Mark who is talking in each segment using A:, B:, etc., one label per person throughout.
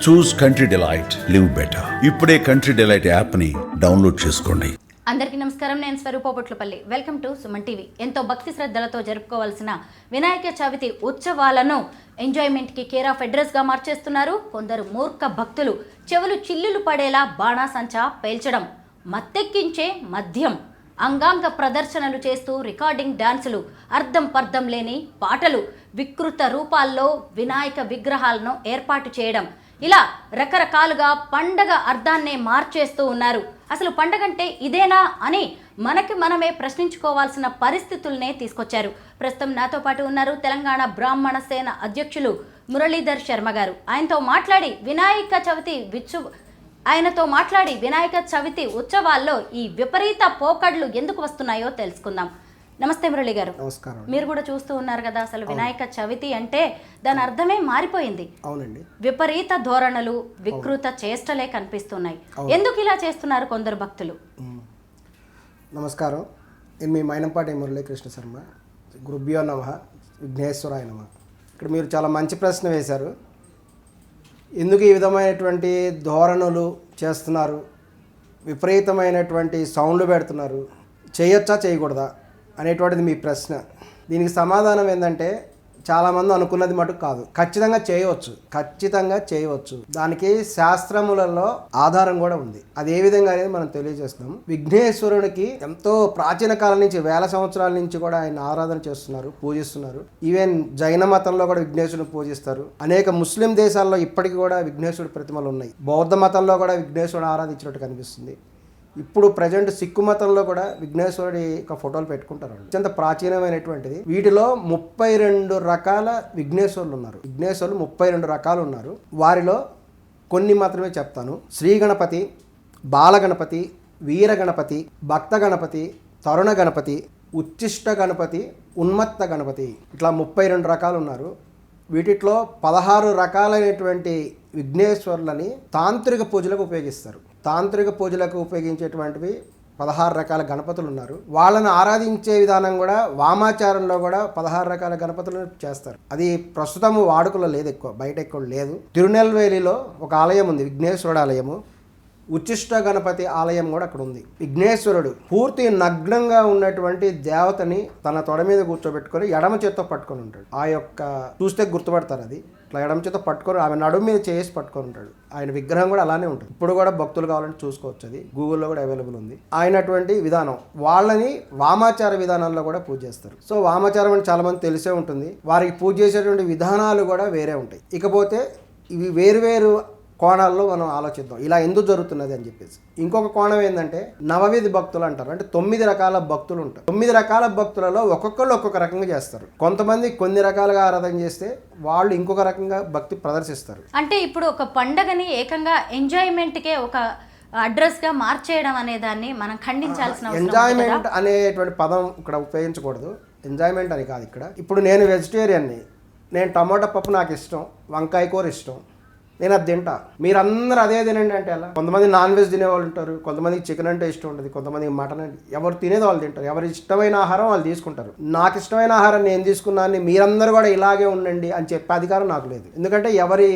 A: చూస్ Country Delight, live better. ఇప్పుడే Country Delight యాప్ని download చేసుకోండి.
B: అందరికీ నమస్కారం. నేను Swaroopa Potlapalli. Welcome to Suman TV. ఎంతో భక్తి శ్రద్ధలతో జరుపుకోవాల్సిన వినాయక చవితి ఉత్సవాలను ఎంజాయ్మెంట్కి కేర్ ఆఫ్ అడ్రస్గా మార్చేస్తున్నారు కొందరు మూర్ఖ భక్తులు. చెవులు చిల్లులు పడేలా బాణాసంచా పేల్చడం, మత్తెక్కించే మద్యం, అంగాంగ ప్రదర్శనలు చేస్తూ రికార్డింగ్ డాన్సులు, అర్థం పర్థం లేని పాటలు, వికృత రూపాల్లో వినాయక విగ్రహాలను ఏర్పాటు చేయడం, ఇలా రకరకాలుగా పండగ అర్థాన్నే మార్చేస్తూ ఉన్నారు. అసలు పండగంటే ఇదేనా అని మనమే ప్రశ్నించుకోవాల్సిన పరిస్థితులనే తీసుకొచ్చారు. ప్రస్తుతం నాతో పాటు ఉన్నారు తెలంగాణ బ్రాహ్మణ సేన అధ్యక్షులు మురళీధర్ శర్మ గారు. ఆయనతో మాట్లాడి వినాయక చవితి ఉత్సవాల్లో ఈ విపరీత పోకడ్లు ఎందుకు వస్తున్నాయో తెలుసుకుందాం. నమస్తే మురళి గారు.
C: నమస్కారం.
B: మీరు కూడా చూస్తూ ఉన్నారు కదా, అసలు వినాయక చవితి అంటే దాని అర్థమే మారిపోయింది.
C: అవునండి.
B: విపరీత ధోరణులు, వికృత చేష్టలే కనిపిస్తున్నాయి. ఎందుకు ఇలా చేస్తున్నారు కొందరు భక్తులు?
C: నమస్కారం. నేను మీ మైనంపాటి మురళీకృష్ణ శర్మ. గురుభ్యో నమః, విఘ్నేశ్వరాయ నమః. ఇక్కడ మీరు చాలా మంచి ప్రశ్న వేశారు. ఎందుకు ఈ విధమైనటువంటి ధోరణులు చేస్తున్నారు, విపరీతమైనటువంటి సౌండ్లు పెడుతున్నారు, చేయొచ్చా చేయకూడదా అనేటువంటిది మీ ప్రశ్న. దీనికి సమాధానం ఏంటంటే, చాలామంది అనుకున్నది మటుకు కాదు. ఖచ్చితంగా చేయవచ్చు. దానికి శాస్త్రములలో ఆధారం కూడా ఉంది. అది ఏ విధంగా అనేది మనం తెలియజేస్తున్నాం. విఘ్నేశ్వరునికి ఎంతో ప్రాచీన కాలం నుంచి, వేల సంవత్సరాల నుంచి కూడా ఆయన ఆరాధన చేస్తున్నారు, పూజిస్తున్నారు. ఈవెన్ జైన మతంలో కూడా విఘ్నేశ్వరుని పూజిస్తారు. అనేక ముస్లిం దేశాల్లో ఇప్పటికీ కూడా విఘ్నేశ్వరుడి ప్రతిమలు ఉన్నాయి. బౌద్ధ మతంలో కూడా విఘ్నేశ్వరుడు ఆరాధించినట్టు కనిపిస్తుంది. ఇప్పుడు ప్రజెంట్ సిక్కు మతంలో కూడా విఘ్నేశ్వరుడి యొక్క ఫోటోలు పెట్టుకుంటారు. అత్యంత ప్రాచీనమైనటువంటిది. వీటిలో 32 రకాల విఘ్నేశ్వరులు ఉన్నారు. విఘ్నేశ్వరులు 32 రకాలు ఉన్నారు. వారిలో కొన్ని మాత్రమే చెప్తాను. శ్రీ గణపతి, బాలగణపతి, వీర గణపతి, భక్త గణపతి, తరుణ గణపతి, ఉచ్చిష్ట గణపతి, ఉన్మత్త గణపతి, ఇట్లా 32 రకాలు ఉన్నారు. వీటిలో 16 రకాలైనటువంటి విఘ్నేశ్వరులని తాంత్రిక పూజలకు ఉపయోగిస్తారు. తాంత్రిక పూజలకు ఉపయోగించేటువంటివి 16 రకాల గణపతులు ఉన్నారు. వాళ్ళని ఆరాధించే విధానం కూడా వామాచారంలో కూడా 16 రకాల గణపతులను చేస్తారు. అది ప్రస్తుతం వాడుకలో లేదు, బయట ఎక్కువ లేదు. తిరునెల్వేలిలో ఒక ఆలయం ఉంది, విఘ్నేశ్వరుడు ఆలయము. ఉచ్చిష్ట గణపతి ఆలయం కూడా అక్కడ ఉంది. విఘ్నేశ్వరుడు పూర్తి నగ్నంగా ఉన్నటువంటి దేవతని తన తొడ మీద కూర్చోబెట్టుకొని ఎడమ చేత్తో పట్టుకొని ఉంటాడు. ఆ యొక్క చూస్తే గుర్తుపడతారు. అది ఇట్లా ఎడమ చేత్తో పట్టుకొని ఆమె నడుము మీద చేసి పట్టుకొని ఉంటాడు. ఆయన విగ్రహం కూడా అలానే ఉంటుంది. ఇప్పుడు కూడా భక్తులు కావాలంటే చూసుకోవచ్చు. అది గూగుల్లో కూడా అవైలబుల్ ఉంది. ఆయనటువంటి విధానం వాళ్ళని వామాచార విధానంలో కూడా పూజ చేస్తారు. సో వామాచారం అంటే చాలా మంది తెలిసే ఉంటుంది. వారికి పూజ చేసేటువంటి విధానాలు కూడా వేరే ఉంటాయి. ఇకపోతే ఇవి వేరు కోణాల్లో మనం ఆలోచిద్దాం, ఇలా ఎందుకు జరుగుతున్నది అని చెప్పేసి. ఇంకొక కోణం ఏంటంటే, నవవిధి భక్తులు అంటారు. అంటే 9 రకాల భక్తులు ఉంటారు. 9 రకాల భక్తులలో ఒక్కొక్కళ్ళు ఒక్కొక్క రకంగా చేస్తారు. కొంతమంది కొన్ని రకాలుగా ఆరాధన చేస్తే వాళ్ళు ఇంకొక రకంగా భక్తి ప్రదర్శిస్తారు.
B: అంటే ఇప్పుడు ఒక పండగని ఏకంగా ఎంజాయ్మెంట్కే ఒక అడ్రస్గా మార్చేయడం అనే దాన్ని మనం ఖండించాల్సిన అవసరం.
C: ఎంజాయ్మెంట్ అనేటువంటి పదం ఇక్కడ ఉపయోగించకూడదు. ఎంజాయ్మెంట్ అని కాదు ఇక్కడ. ఇప్పుడు నేను వెజిటేరియన్ని, నేను టమాటా పప్పు నాకు ఇష్టం, వంకాయ కూర ఇష్టం, నేను అది తింటా. మీరందరూ అదే తినండి అంటే ఎలా? కొంతమంది నాన్ వెజ్ తినేవాళ్ళు ఉంటారు, కొంతమందికి చికెన్ అంటే ఇష్టం ఉంటుంది, కొంతమందికి మటన్ అంటే. ఎవరు తినేది వాళ్ళు తింటారు, ఎవరి ఇష్టమైన ఆహారం వాళ్ళు తీసుకుంటారు. నాకు ఇష్టమైన ఆహారం నేను తీసుకున్నాను, మీరందరూ కూడా ఇలాగే ఉండండి అని చెప్పే అధికారం నాకు లేదు. ఎందుకంటే ఎవరి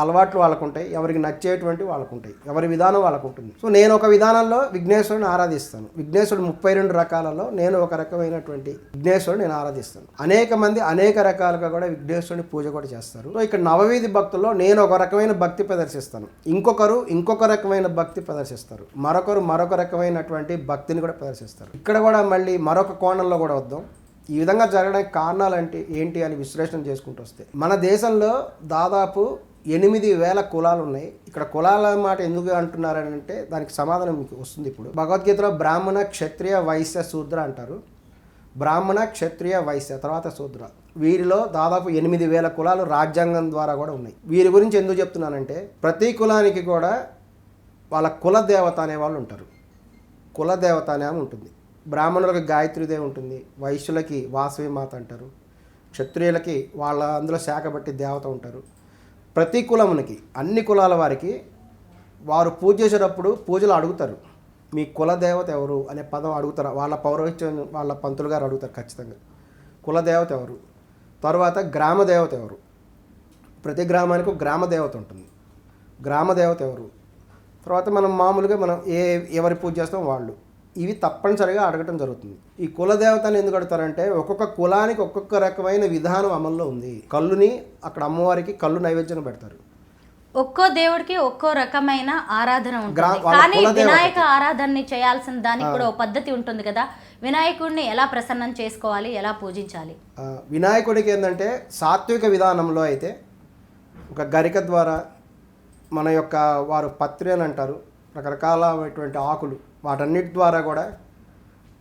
C: అలవాట్లు వాళ్ళకు ఉంటాయి, ఎవరికి నచ్చేటువంటి వాళ్ళకు ఉంటాయి, ఎవరి విధానం వాళ్ళకు ఉంటుంది. సో నేను ఒక విధానంలో విఘ్నేశ్వరుని ఆరాధిస్తాను. విఘ్నేశ్వరుడు 32 రకాలలో నేను ఒక రకమైనటువంటి విఘ్నేశ్వరుడు నేను ఆరాధిస్తాను. అనేక మంది అనేక రకాలుగా కూడా విఘ్నేశ్వరుని పూజ కూడా చేస్తారు. సో ఇక్కడ నవవీధి భక్తుల్లో నేను ఒక రకమైన భక్తి ప్రదర్శిస్తాను, ఇంకొకరు ఇంకొక రకమైన భక్తి ప్రదర్శిస్తారు, మరొకరు మరొక రకమైనటువంటి భక్తిని కూడా ప్రదర్శిస్తారు. ఇక్కడ కూడా మళ్ళీ మరొక కోణంలో కూడా వద్దాం. ఈ విధంగా జరగడానికి కారణాలు ఏంటి అని విశ్లేషణ చేసుకుంటూ వస్తే, మన దేశంలో దాదాపు 8,000 కులాలు ఉన్నాయి. ఇక్కడ కులాల మాట ఎందుకు అంటున్నారని అంటే దానికి సమాధానం మీకు వస్తుంది. ఇప్పుడు భగవద్గీతలో బ్రాహ్మణ, క్షత్రియ, వైశ్య, శూద్ర అంటారు. బ్రాహ్మణ, క్షత్రియ, వైశ్య, తర్వాత శూద్ర. వీరిలో దాదాపు 8,000 కులాలు రాజ్యాంగం ద్వారా కూడా ఉన్నాయి. వీరి గురించి ఎందుకు చెప్తున్నానంటే, ప్రతి కులానికి కూడా వాళ్ళ కులదేవత అనే వాళ్ళు ఉంటారు. కులదేవత అనే ఉంటుంది. బ్రాహ్మణులకు గాయత్రీదేవి ఉంటుంది, వైశ్యులకి వాసవి మాత అంటారు, క్షత్రియులకి వాళ్ళ అందులో శాఖ బట్టి దేవత ఉంటారు. ప్రతి కులమునికి, అన్ని కులాల వారికి వారు పూజ చేసేటప్పుడు పూజలు అడుగుతారు, మీ కులదేవత ఎవరు అనే పదం అడుగుతారు. వాళ్ళ పౌరోహిత్యం వాళ్ళ పంతులు గారు అడుగుతారు ఖచ్చితంగా, కులదేవత ఎవరు. తర్వాత గ్రామ దేవత ఎవరు. ప్రతి గ్రామానికి గ్రామ దేవత ఉంటుంది. గ్రామ దేవత ఎవరు, తర్వాత మనం మామూలుగా మనం ఎవరి పూజ చేస్తాం వాళ్ళు, ఇవి తప్పనిసరిగా అడగటం జరుగుతుంది. ఈ కుల దేవతని ఎందుకు అడుగుతారంటే ఒక్కొక్క కులానికి ఒక్కొక్క రకమైన విధానం అమల్లో ఉంది. కళ్ళుని అక్కడ అమ్మవారికి కళ్ళు నైవేద్యం పెడతారు.
B: ఒక్కో దేవుడికి ఒక్కో రకమైన ఆరాధన ఉంటుంది.
C: వాళ్ళ
B: కానీ
C: కుల దేవతకి.
B: వినాయక ఆరాధనని చేయాల్సిన దానికి కూడా ఓ పద్ధతి ఉంటుంది కదా. వినాయకుడిని ఎలా ప్రసన్నం చేసుకోవాలి, ఎలా పూజించాలి?
C: వినాయకుడికి ఏంటంటే సాత్విక విధానంలో అయితే ఒక గరిక ద్వారా మన యొక్క వారు పత్రి అని అంటారు, రకరకాలైనటువంటి ఆకులు, వాటన్నిటి ద్వారా కూడా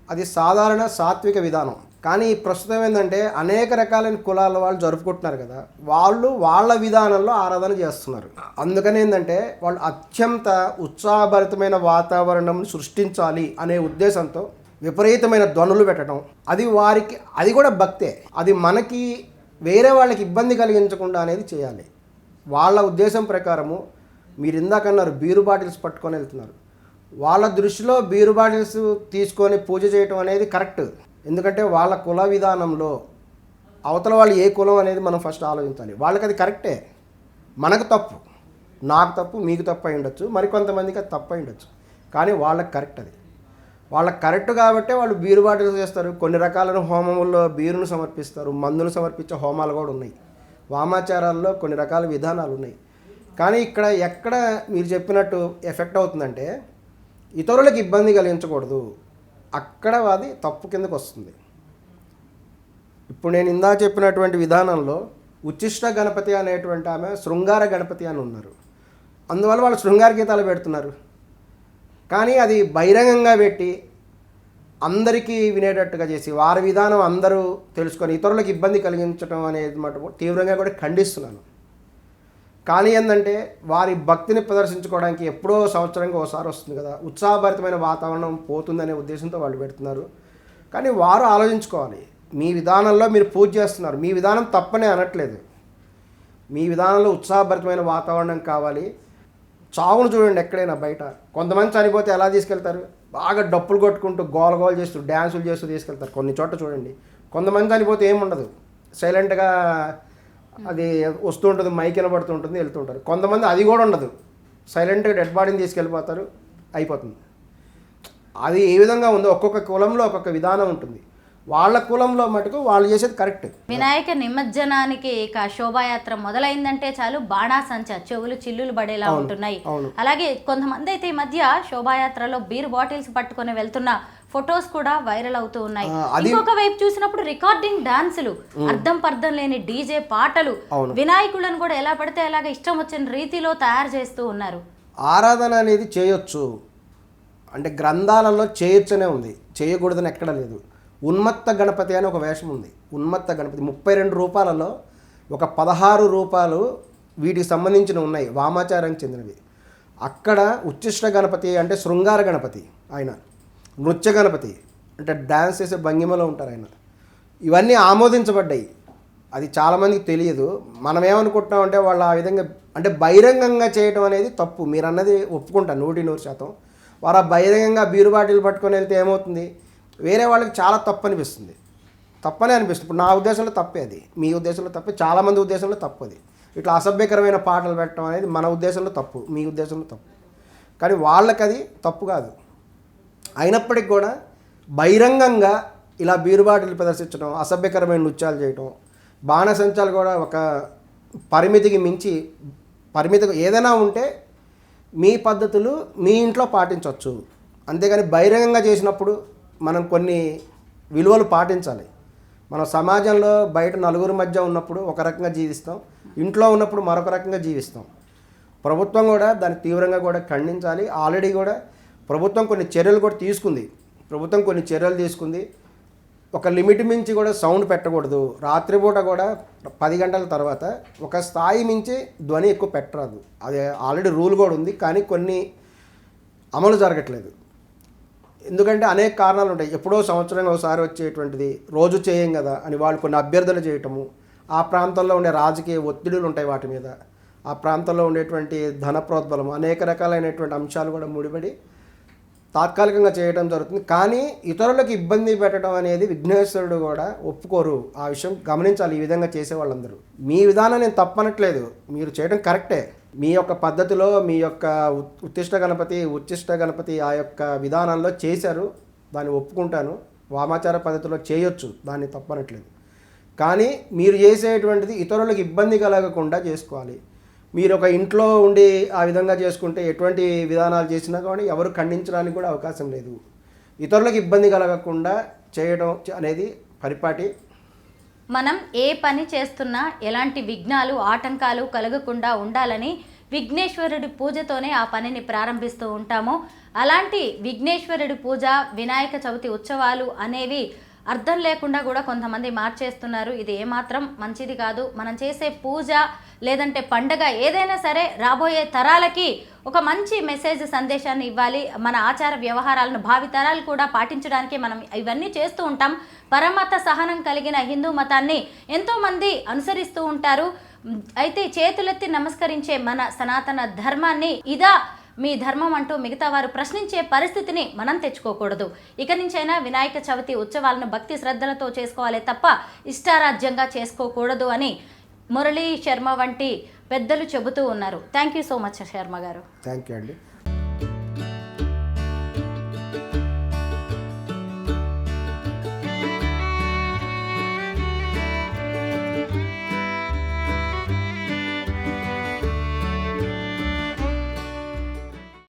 C: అది సాధారణ సాత్విక విధానం. కానీ ప్రస్తుతం ఏంటంటే అనేక రకాలైన కులాల వాళ్ళు జరుపుకుంటున్నారు కదా, వాళ్ళు వాళ్ళ విధానంలో ఆరాధన చేస్తున్నారు. అందుకని ఏంటంటే వాళ్ళు అత్యంత ఉత్సాహభరితమైన వాతావరణం సృష్టించాలి అనే ఉద్దేశంతో విపరీతమైన ధ్వనులు పెట్టడం, అది వారికి అది కూడా భక్తే, అది మనకి వేరే వాళ్ళకి ఇబ్బంది కలిగించకుండా అనేది చేయాలి. వాళ్ళ ఉద్దేశం ప్రకారము మీరు ఇందాకన్నారు బీరు బాటిల్స్ పట్టుకొని వెళ్తున్నారు, వాళ్ళ దృష్టిలో బీరు బాటిల్స్ తీసుకొని పూజ చేయటం అనేది కరెక్ట్. ఎందుకంటే వాళ్ళ కుల విధానంలో అవతల వాళ్ళు ఏ కులం అనేది మనం ఫస్ట్ ఆలోచించాలి. వాళ్ళకి అది కరెక్టే, మనకు తప్పు, నాకు తప్పు, మీకు తప్పు అయి ఉండొచ్చు, మరికొంతమందికి అది తప్పు అయి ఉండొచ్చు, కానీ వాళ్ళకి కరెక్ట్. అది వాళ్ళకి కరెక్ట్ కాబట్టే వాళ్ళు బీరు బాటిల్స్ చేస్తారు. కొన్ని రకాలైన హోమముల్లో బీరును సమర్పిస్తారు, మందులు సమర్పించే హోమాలు కూడా ఉన్నాయి. వామాచారాల్లో కొన్ని రకాల విధానాలు ఉన్నాయి. కానీ ఇక్కడ ఎక్కడ మీరు చెప్పినట్టు ఎఫెక్ట్ అవుతుందంటే ఇతరులకు ఇబ్బంది కలిగించకూడదు, అక్కడ అది తప్పు కిందకు వస్తుంది. ఇప్పుడు నేను ఇందా చెప్పినటువంటి విధానంలో ఉచ్చిష్ట గణపతి అనేటువంటి ఆమె శృంగార గణపతి అని ఉన్నారు, అందువల్ల వాళ్ళు శృంగార గీతాలు పెడుతున్నారు. కానీ అది బహిరంగంగా పెట్టి అందరికీ వినేటట్టుగా చేసి వారి విధానం అందరూ తెలుసుకొని ఇతరులకు ఇబ్బంది కలిగించడం అనేది మటుకు తీవ్రంగా కూడా ఖండిస్తున్నాను. కానీ ఏంటంటే వారి భక్తిని ప్రదర్శించుకోవడానికి ఎప్పుడో సంవత్సరంగా ఒకసారి వస్తుంది కదా, ఉత్సాహభరితమైన వాతావరణం పోతుందనే ఉద్దేశంతో వాళ్ళు పెడుతున్నారు. కానీ వారు ఆలోచించుకోవాలి, మీ విధానంలో మీరు పూజ చేస్తున్నారు, మీ విధానం తప్పనే అనట్లేదు, మీ విధానంలో ఉత్సాహభరితమైన వాతావరణం కావాలి. చావును చూడండి, ఎక్కడైనా బయట కొంతమంది చనిపోతే ఎలా తీసుకెళ్తారు, బాగా డప్పులు కొట్టుకుంటూ గోల చేస్తూ డ్యాన్సులు చేస్తూ తీసుకెళ్తారు. కొన్ని చోట్ల చూడండి, కొంతమంది చనిపోతే ఏముండదు, సైలెంట్గా అది వస్తూ ఉంటుంది, మైక్ వినబడుతూ ఉంటుంది, వెళ్తుంటారు. కొంతమంది అది కూడా ఉండదు, సైలెంట్గా డెడ్ బాడీని తీసుకెళ్ళిపోతారు, అయిపోతుంది. అది ఏ విధంగా ఉందో ఒక్కొక్క కులంలో ఒక్కొక్క విధానం ఉంటుంది. వాళ్ళ కులంలో మటుకు వాళ్ళు చేసేది కరెక్ట్.
B: వినాయక నిమజ్జనానికి ఇక శోభాయాత్ర మొదలైందంటే చాలు బాణాసంచ చెవులు చిల్లులు పడేలా ఉంటున్నాయి. అలాగే కొంతమంది అయితే ఈ మధ్య శోభాయాత్రలో బీర్ బాటిల్స్ పట్టుకొని వెళ్తున్న ఫొటోస్ కూడా వైరల్ అవుతూ ఉన్నాయి. ఇంకొక వైపు చూసినప్పుడు రికార్డింగ్ డాన్సులు, అర్థం పర్థం లేని డీజే పాటలు, వినాయకులను కూడా ఎలా పడితే అలాగే ఇష్టం వచ్చిన రీతిలో తయారు చేస్తూ ఉన్నారు.
C: ఆరాధన అనేది చేయొచ్చు అంటే గ్రంథాలలో చేయొచ్చనే ఉంది, చేయకూడదని ఎక్కడ లేదు. ఉన్మత్త గణపతి అని ఒక వేషం ఉంది. ఉన్మత్త గణపతి 32 రూపాలలో ఒక 16 రూపాలు వీటికి సంబంధించిన ఉన్నాయి, వామాచారానికి చెందినవి. అక్కడ ఉచ్చిష్ట గణపతి అంటే శృంగార గణపతి, ఆయన నృత్య గణపతి అంటే డ్యాన్స్ చేసే భంగిమలో ఉంటారు ఆయన. ఇవన్నీ ఆమోదించబడ్డాయి, అది చాలామందికి తెలియదు. మనం ఏమనుకుంటున్నామంటే వాళ్ళు ఆ విధంగా అంటే బహిరంగంగా చేయటం అనేది తప్పు. మీరు అన్నది ఒప్పుకుంటాను 100%. వారు ఆ బహిరంగంగా బీరు బాటిల్ పట్టుకొని వెళ్తే ఏమవుతుంది, వేరే వాళ్ళకి చాలా తప్పు అనిపిస్తుంది, తప్పనే అనిపిస్తుంది. ఇప్పుడు నా ఉద్దేశంలో తప్పే, అది మీ ఉద్దేశంలో తప్పే, చాలామంది ఉద్దేశంలో తప్పు. అది ఇట్లా అసభ్యకరమైన పాటలు పెట్టడం అనేది మన ఉద్దేశంలో తప్పు, మీ ఉద్దేశంలో తప్పు, కానీ వాళ్ళకి అది తప్పు కాదు. అయినప్పటికీ కూడా బహిరంగంగా ఇలా బీరు బాటిల్ ప్రదర్శించడం, అసభ్యకరమైన నృత్యాలు చేయటం, బాణసంచాలు కూడా ఒక పరిమితికి మించి ఏదైనా ఉంటే మీ పద్ధతులు మీ ఇంట్లో పాటించవచ్చు. అంతేగాని బహిరంగంగా చేసినప్పుడు మనం కొన్ని విలువలు పాటించాలి. మనం సమాజంలో బయట నలుగురి మధ్య ఉన్నప్పుడు ఒక రకంగా జీవిస్తాం, ఇంట్లో ఉన్నప్పుడు మరొక రకంగా జీవిస్తాం. ప్రభుత్వం కూడా దాన్ని తీవ్రంగా కూడా ఖండించాలి. ఆల్రెడీ కూడా ప్రభుత్వం కొన్ని చర్యలు కూడా తీసుకుంది. ఒక లిమిట్ మించి కూడా సౌండ్ పెట్టకూడదు. రాత్రిపూట కూడా 10 గంటల తర్వాత ఒక స్థాయి మించి ధ్వని ఎక్కువ పెట్టరాదు. అది ఆల్రెడీ రూల్ కూడా ఉంది, కానీ కొన్ని అమలు జరగట్లేదు. ఎందుకంటే అనేక కారణాలు ఉంటాయి. ఎప్పుడో సంవత్సరంగా ఒకసారి వచ్చేటువంటిది రోజు చేయం కదా అని వాళ్ళు కొన్ని అభ్యర్థనలు చేయటము, ఆ ప్రాంతంలో ఉండే రాజకీయ ఒత్తిడులు ఉంటాయి వాటి మీద, ఆ ప్రాంతంలో ఉండేటువంటి ధన ప్రోద్బలం, అనేక రకాలైనటువంటి అంశాలు కూడా ముడిపడి తాత్కాలికంగా చేయడం జరుగుతుంది. కానీ ఇతరులకు ఇబ్బంది పెట్టడం అనేది విఘ్నేశ్వరుడు కూడా ఒప్పుకోరు. ఆ విషయం గమనించాలి ఈ విధంగా చేసే వాళ్ళందరూ. మీ విధానం నేను తప్పనట్లేదు, మీరు చేయడం కరెక్టే. మీ యొక్క పద్ధతిలో మీ యొక్క ఉచ్చిష్ట గణపతి ఆ యొక్క విధానంలో చేశారు, దాన్ని ఒప్పుకుంటాను. వామాచార పద్ధతిలో చేయొచ్చు, దాన్ని తప్పనట్లేదు. కానీ మీరు చేసేటువంటిది ఇతరులకు ఇబ్బంది కలగకుండా చేసుకోవాలి. మీరు ఒక ఇంట్లో ఉండి ఆ విధంగా చేసుకుంటే ఎటువంటి విధానాలు చేసినా కానీ ఎవరు ఖండించడానికి కూడా అవకాశం లేదు. ఇతరులకు ఇబ్బంది కలగకుండా చేయడం అనేది పరిపాటి.
B: మనం ఏ పని చేస్తున్నా ఎలాంటి విఘ్నాలు ఆటంకాలు కలగకుండా ఉండాలని విఘ్నేశ్వరుడి పూజతోనే ఆ పనిని ప్రారంభిస్తూ ఉంటాము. అలాంటి విఘ్నేశ్వరుడి పూజ, వినాయక చవితి ఉత్సవాలు అనేవి అర్థం లేకుండా కూడా కొంతమంది మార్చేస్తున్నారు. ఇది ఏమాత్రం మంచిది కాదు. మనం చేసే పూజ లేదంటే పండగ ఏదైనా సరే రాబోయే తరాలకి ఒక మంచి మెసేజ్ సందేశాన్ని ఇవ్వాలి. మన ఆచార వ్యవహారాలను భావితరాలు కూడా పాటించడానికి మనం ఇవన్నీ చేస్తూ ఉంటాం. పరమత సహనం కలిగిన హిందూ మతాన్ని ఎంతోమంది అనుసరిస్తూ ఉంటారు. అయితే చేతులెత్తి నమస్కరించే మన సనాతన ధర్మాన్ని ఇదా మీ ధర్మం అంటూ మిగతా వారు ప్రశ్నించే పరిస్థితిని మనం తెచ్చుకోకూడదు. ఇక నుంచైనా వినాయక చవితి ఉత్సవాలను భక్తి శ్రద్ధలతో చేసుకోవాలి తప్ప ఇష్టారాజ్యంగా చేసుకోకూడదు అని మురళీ శర్మ వంటి పెద్దలు చెబుతూ ఉన్నారు. Thank you so much Sharma గారు.
C: థ్యాంక్ యూ అండి.